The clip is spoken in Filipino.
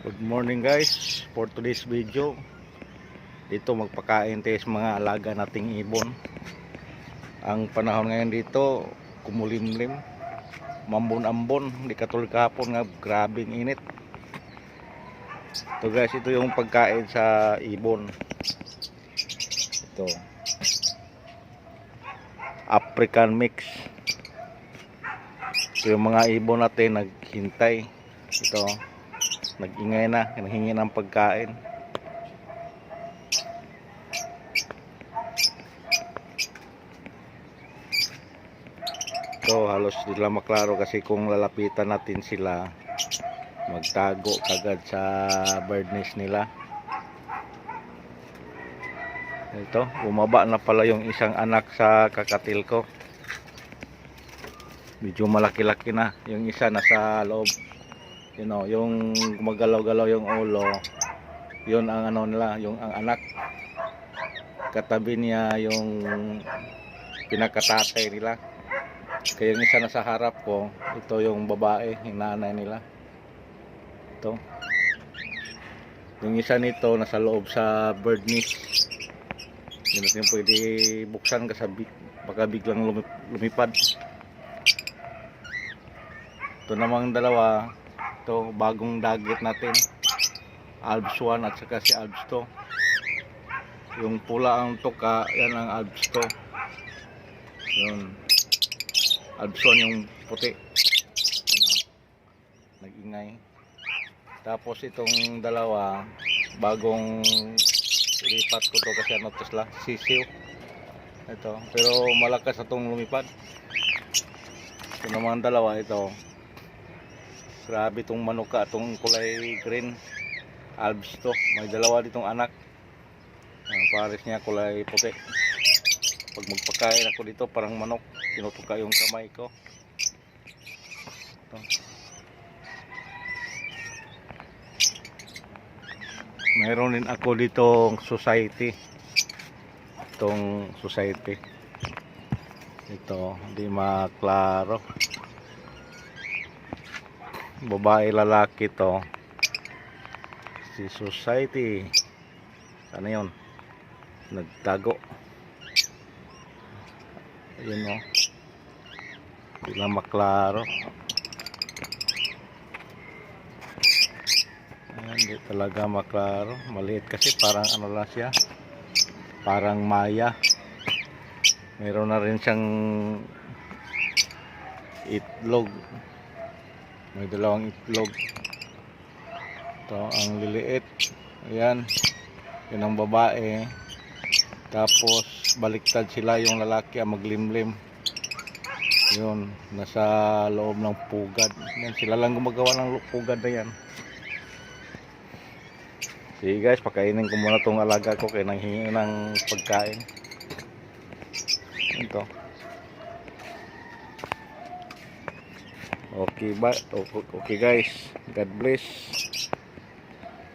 Good morning guys, for today's video dito magpakain tayo sa mga alaga nating ibon. Ang panahon ngayon dito kumulimlim, mambon-ambon, hindi katulad kahapon nga grabing init. Ito guys, ito yung pagkain sa ibon. Ito African mix. Ito yung mga ibon natin naghintay. Ito nag-ingay na, hinahingi ng pagkain. So halos di lang maklaro kasi kung lalapitan natin sila magtago kagad sa bird nest nila. Ito, bumaba na pala yung isang anak sa kakatil ko. Medyo malaki-laki na. Yung isa nasa loob. You know, yung gumagalaw-galaw yung ulo, yun ang ano nila, yung ang anak. Katabi niya yung pinakatatay nila. Kaya yung isa nasa harap ko, ito yung babae, yung nanay nila. Ito. Yung isa nito nasa loob sa bird nest. Hindi natin pwede buksan kasi baka biglang lumipad. Ito namang dalawa. Ito, bagong dagat natin, Alps 1 at saka si Alps 2. Yung pula ang tuka, yan ang Alps 2. Yun, Alps 1 yung puti. Nag-ingay. Tapos itong dalawa, bagong ilipat ko to kasi ano to sila, sisiw. Ito, pero malakas itong lumipad. Ito naman dalawa, ito. Grabe itong manuka, itong kulay green, Alps to. May dalawa ditong anak. Pares niya kulay puti. Pag magpakain ako dito parang manok, tinutuka yung kamay ko. Ito. Mayroon din ako ditong society. Itong society. Ito, hindi maklaro. Babae lalaki to, si society. Sana yun, nagtago. Ayun o, hindi lang maklaro. Ayan, hindi talaga maklaro. Maliit kasi, parang ano lang siya, parang maya. Meron na rin siyang itlog. May dalawang itlog. Ito ang liliit. Ayan. Yun ang babae. Tapos baliktad sila, yung lalaki ang maglimlim. Yun. Nasa loob ng pugad. Yan, sila lang gumagawa ng pugad na yan. Sige guys, pakainin ko muna itong alaga ko kaya nanghingi ng pagkain. Ito. Okay guys, God bless.